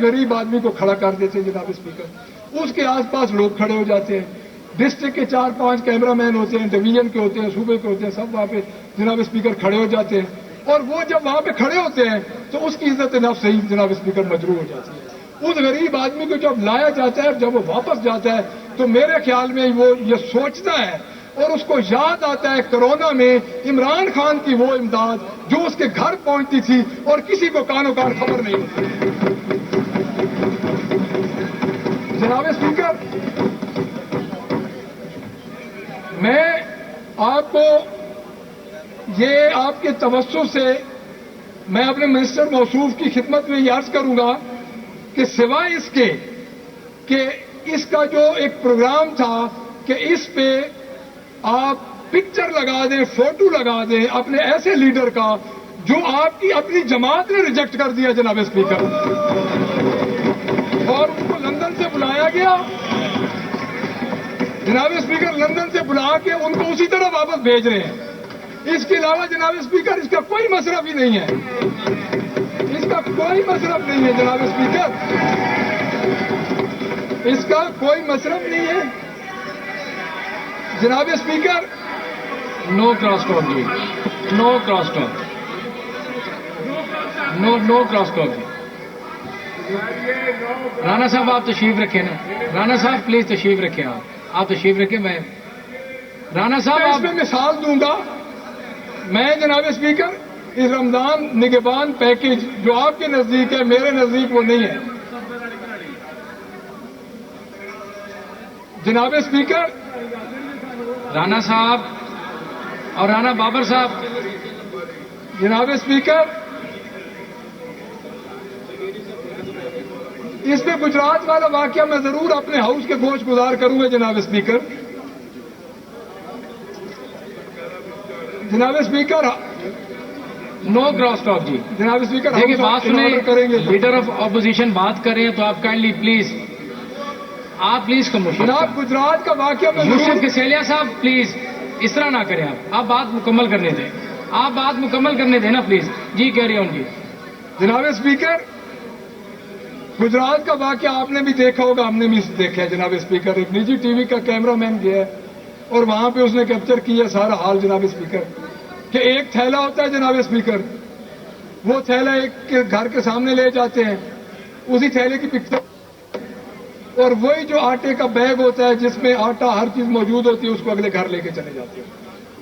غریب آدمی کو کھڑا کر دیتے ہیں جناب اسپیکر. اس کے آس پاس لوگ کھڑے ہو جاتے ہیں. ڈسٹرکٹ کے 4-5 کیمرہ مین ہوتے ہیں, ڈویژن کے ہوتے ہیں, صوبے کے ہوتے ہیں, سب وہاں پہ جناب اسپیکر کھڑے ہو جاتے ہیں. اور وہ جب وہاں پہ کھڑے ہوتے ہیں تو اس کی عزت نفس سے ہی جناب اسپیکر مجروح ہو جاتی ہے. اس غریب آدمی کو جب لایا جاتا ہے, جب وہ واپس جاتا ہے, تو میرے خیال میں وہ یہ سوچتا ہے اور اس کو یاد آتا ہے کرونا میں عمران خان کی وہ امداد جو اس کے گھر پہنچتی تھی اور کسی کو کانوں کان خبر نہیں ہوتی. جناب اسپیکر, میں آپ کو یہ آپ کے توسط سے میں اپنے منسٹر موصوف کی خدمت میں یہ عرض کروں گا کہ سوائے اس کے کہ اس کا جو ایک پروگرام تھا کہ اس پہ آپ پکچر لگا دیں, فوٹو لگا دیں اپنے ایسے لیڈر کا جو آپ کی اپنی جماعت نے ریجیکٹ کر دیا جناب اسپیکر, اور ان کو لندن سے بلایا گیا. جناب اسپیکر, لندن سے بلا کے ان کو اسی طرح واپس بھیج رہے ہیں. اس کے علاوہ جناب اسپیکر اس کا کوئی مصرف ہی نہیں ہے, اس کا کوئی مصرف نہیں ہے جناب اسپیکر, اس کا کوئی مصرف نہیں ہے. جناب اسپیکر, نو کراس ٹاک جی, نو کراس ٹاک, نو کراس ٹاک جی. رانا صاحب آپ تشریف رکھیں نا, رانا صاحب پلیز تشریف رکھیں, آپ تشریف رکھیں. میں رانا صاحب اس میں مثال دوں گا. میں جناب اسپیکر اس رمضان نگہبان پیکج جو آپ کے نزدیک ہے میرے نزدیک وہ نہیں ہے. جناب اسپیکر, رانا صاحب اور رانا بابر صاحب, جناب اسپیکر, اس میں گجرات والا واقعہ میں ضرور اپنے ہاؤس کے گوش گزار کروں گا. جناب اسپیکر, جناب اسپیکر, نو کراس ٹاک جی. جناب اسپیکر, دیکھیے بات سنیں, کریں گے. لیڈر آف اپوزیشن بات کر رہے ہیں تو آپ کائنڈلی پلیز, آپ پلیز خاموشی. جناب گجرات کا واقعہ میں یوسف کسیلیا صاحب پلیز اس طرح نہ کریں, آپ بات مکمل کرنے دیں, آپ بات مکمل کرنے دیں نا پلیز. جی کہہ رہے ہیں جی. جناب اسپیکر, گجرات کا واقعہ آپ نے بھی دیکھا ہوگا, ہم نے بھی دیکھا ہے. جناب اسپیکر, ایک نجی ٹی وی کا کیمرہ مین گیا ہے اور وہاں پہ اس نے کیپچر کیا سارا حال. جناب اسپیکر, کہ ایک تھیلا ہوتا ہے جناب اسپیکر, وہ تھیلا ایک گھر کے سامنے لے جاتے ہیں, اسی تھیلے کی پکچر, اور وہی جو آٹے کا بیگ ہوتا ہے جس میں آٹا ہر چیز موجود ہوتی ہے اس کو اگلے گھر لے کے چلے جاتے ہیں,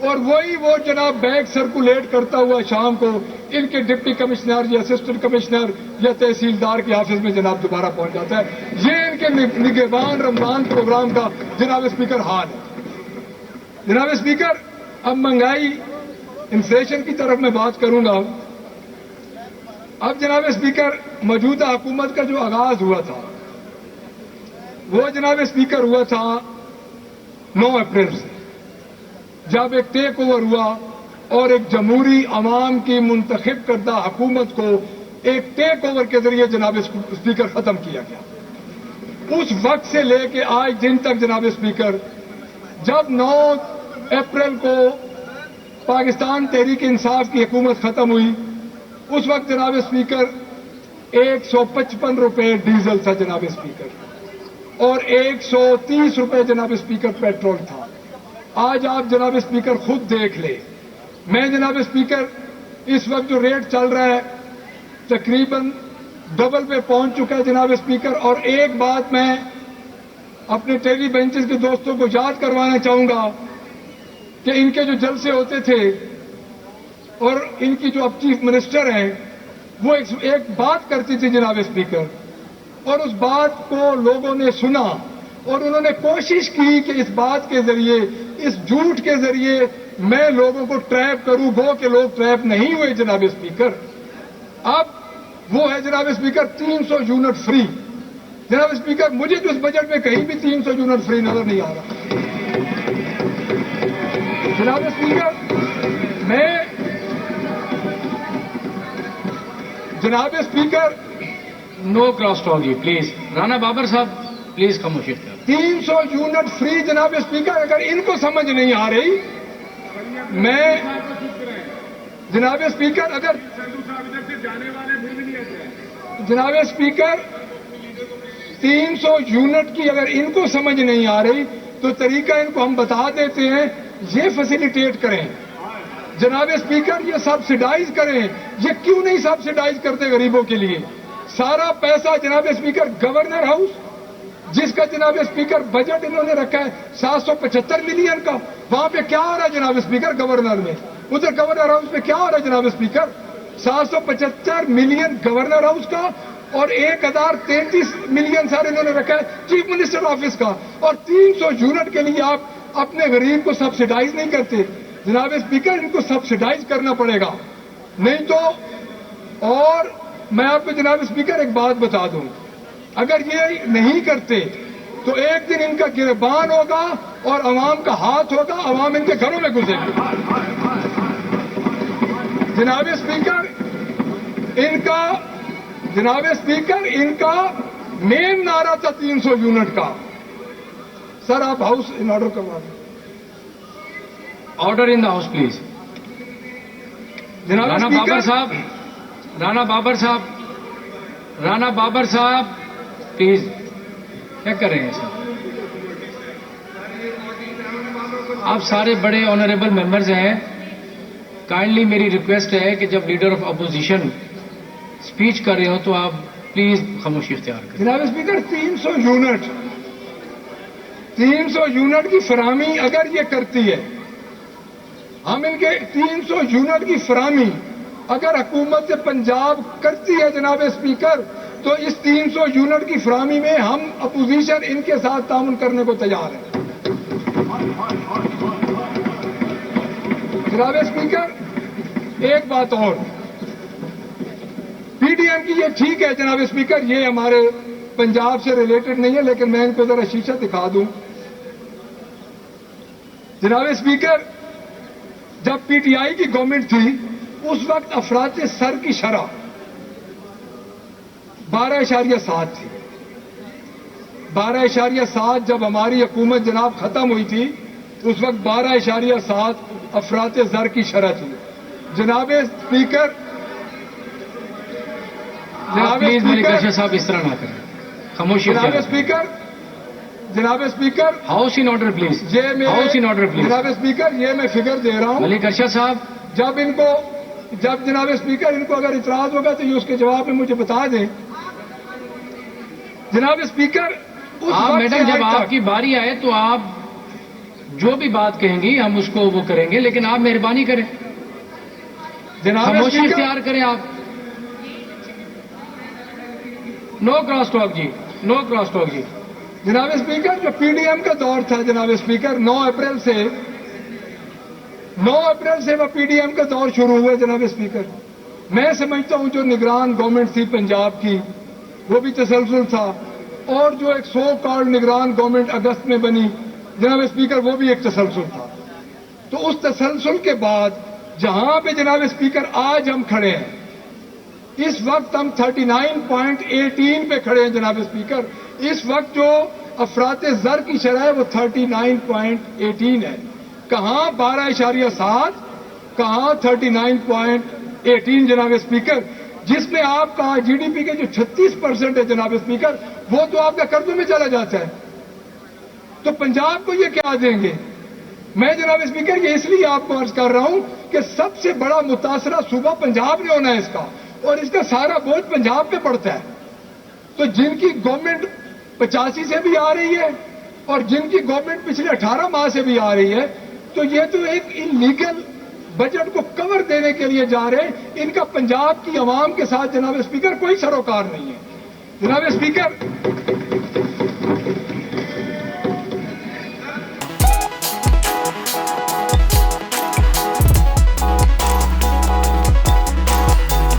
اور وہی وہ جناب بیگ سرکولیٹ کرتا ہوا شام کو ان کے ڈپٹی کمشنر یا اسسٹنٹ کمشنر یا تحصیلدار کے آفس میں جناب دوبارہ پہنچ جاتا ہے. یہ ان کے نگہبان رمضان پروگرام کا جناب اسپیکر حال ہے. جناب اسپیکر, اب مہنگائی انفلیشن کی طرف میں بات کروں گا. اب جناب اسپیکر, موجودہ حکومت کا جو آغاز ہوا تھا وہ جناب اسپیکر ہوا تھا 9 اپریل سے, جب ایک ٹیک اوور ہوا اور ایک جمہوری عوام کی منتخب کردہ حکومت کو ایک ٹیک اوور کے ذریعے جناب اسپیکر ختم کیا گیا. اس وقت سے لے کے آج دن تک جناب اسپیکر, جب 9 اپریل کو پاکستان تحریک انصاف کی حکومت ختم ہوئی اس وقت جناب اسپیکر 155 روپے ڈیزل تھا جناب اسپیکر, اور 130 روپے جناب اسپیکر پیٹرول تھا. آج آپ جناب اسپیکر خود دیکھ لیں. میں جناب اسپیکر اس وقت جو ریٹ چل رہا ہے تقریباً ڈبل پہ پہنچ چکا ہے جناب اسپیکر. اور ایک بات میں اپنے ٹیلی بینچز کے دوستوں کو یاد کروانا چاہوں گا کہ ان کے جو جلسے ہوتے تھے اور ان کی جو اب چیف منسٹر ہیں وہ ایک بات کرتی تھی جناب اسپیکر, اور اس بات کو لوگوں نے سنا اور انہوں نے کوشش کی کہ اس بات کے ذریعے, اس جھوٹ کے ذریعے میں لوگوں کو ٹریپ کروں, گو کہ لوگ ٹریپ نہیں ہوئے جناب اسپیکر. اب وہ ہے جناب اسپیکر 300 یونٹ فری. جناب اسپیکر, مجھے تو اس بجٹ میں کہیں بھی 300 یونٹ فری نظر نہیں آ رہا. جناب اسپیکر, میں جناب اسپیکر, نو کراس ٹاک جی پلیز. رانا بابر صاحب پلیز خاموشی. 300 یونٹ فری جناب اسپیکر, اگر ان کو سمجھ نہیں آ رہی, میں جناب اسپیکر, اگر جناب اسپیکر 300 یونٹ کی اگر ان کو سمجھ نہیں آ رہی تو طریقہ ان کو ہم بتا دیتے ہیں، یہ فیسیلیٹیٹ کریں جناب اسپیکر، یہ سبسڈائز کریں۔ یہ کیوں نہیں سبسڈائز کرتے غریبوں کے لیے؟ سارا پیسہ جناب اسپیکر گورنر ہاؤس، جس کا جناب اسپیکر بجٹ انہوں نے رکھا ہے 775 ملین کا، وہاں پہ کیا آ رہا ہے جناب اسپیکر گورنر میں؟ ادھر گورنر ہاؤس میں کیا آ رہا ہے جناب اسپیکر؟ 775 ملین گورنر ہاؤس کا اور 1033 ملین سر انہوں نے رکھا ہے چیف منسٹر آفس کا، اور 300 یونٹ کے لیے آپ اپنے غریب کو سبسڈائز نہیں کرتے جناب اسپیکر۔ ان کو سبسڈائز کرنا پڑے گا، نہیں تو۔ اور میں آپ کو جناب اسپیکر ایک بات بتا دوں، اگر یہ نہیں کرتے تو ایک دن ان کا گربان ہوگا اور عوام کا ہاتھ ہوگا، عوام ان کے گھروں میں گھسے گی۔ جناب اسپیکر ان کا مین نعرہ تھا 300 یونٹ کا۔ سر آپ ہاؤس ان آرڈر کروا دیں۔ Order in the house please. جناب رانا بابر صاحب، رانا بابر صاحب پلیز، کیا کر رہے ہیں سر؟ آپ سارے بڑے آنریبل ممبرز ہیں، کائنڈلی میری ریکویسٹ ہے کہ جب لیڈر آف اپوزیشن اسپیچ کر رہے ہو تو آپ پلیز خاموشی اختیار کریں۔ جناب اسپیکر 300 یونٹ کی فراہمی اگر یہ کرتی ہے، ہم ان کے 300 یونٹ کی فراہمی اگر حکومت پنجاب کرتی ہے جناب اسپیکر، تو اس 300 یونٹ کی فراہمی میں ہم اپوزیشن ان کے ساتھ تعاون کرنے کو تیار ہے۔ جناب اسپیکر ایک بات اور، پی ڈی ایم کی یہ ٹھیک ہے جناب اسپیکر، یہ ہمارے پنجاب سے ریلیٹڈ نہیں ہے، لیکن میں ان کو ذرا شیشہ دکھا دوں۔ جناب اسپیکر جب پی ٹی آئی کی گورنمنٹ تھی اس وقت افراط سر کی شرح 12.7 تھی۔ 12.7 جب ہماری حکومت جناب ختم ہوئی تھی اس وقت 12.7 افراط زر کی شرح تھی۔ جناب اسپیکر پلیز ملک ارشد صاحب اس طرح نہ کریں، خاموشی جناب speaker house in order please, house in order please. جناب اسپیکر یہ میں فگر دے رہا ہوں، ملک ارشد صاحب جب جناب اسپیکر ان کو اگر اعتراض ہوگا تو یہ اس کے جواب میں مجھے بتا دیں۔ جناب اسپیکر آپ میڈم جب آپ کی باری آئے تو آپ جو بھی بات کہیں گی ہم اس کو وہ کریں گے، لیکن آپ مہربانی کریں، خاموشی اختیار کریں آپ۔ نو کراس ٹاک جی، نو کراس ٹاک جی۔ جناب اسپیکر جو پی ڈی ایم کا دور تھا جناب اسپیکر 9 اپریل سے وہ پی ڈی ایم کا دور شروع ہوا جناب اسپیکر۔ میں سمجھتا ہوں جو نگران گورنمنٹ تھی پنجاب کی وہ بھی تسلسل تھا، اور جو ایک سو کالڈ نگران گورنمنٹ اگست میں بنی جناب اسپیکر وہ بھی ایک تسلسل تھا۔ تو اس تسلسل کے بعد جہاں پہ جناب اسپیکر آج ہم کھڑے ہیں، اس وقت ہم 39.18 پہ کھڑے ہیں جناب اسپیکر۔ اس وقت جو افراط زر کی شرح ہے وہ 39.18 ہے، کہاں 12.7 کہاں 39.18 جناب اسپیکر، جس میں آپ کا جی ڈی پی کے جو 36% ہے جناب اسپیکر وہ تو آپ کا قرضوں میں چلا جاتا ہے، تو پنجاب کو یہ کیا دیں گے؟ میں جناب اسپیکر یہ اس لیے آپ کو عرض کر رہا ہوں کہ سب سے بڑا متاثرہ صوبہ پنجاب نے ہونا ہے اس کا، اور اس کا سارا بوجھ پنجاب پہ پڑتا ہے۔ تو جن کی گورنمنٹ 85 سے بھی آ رہی ہے اور جن کی گورنمنٹ پچھلے 18 ماہ سے بھی آ رہی ہے، تو یہ تو ایک انلیگل بجٹ کو کور دینے کے لیے جا رہے ہیں۔ ان کا پنجاب کی عوام کے ساتھ جناب اسپیکر کوئی سروکار نہیں ہے۔ جناب اسپیکر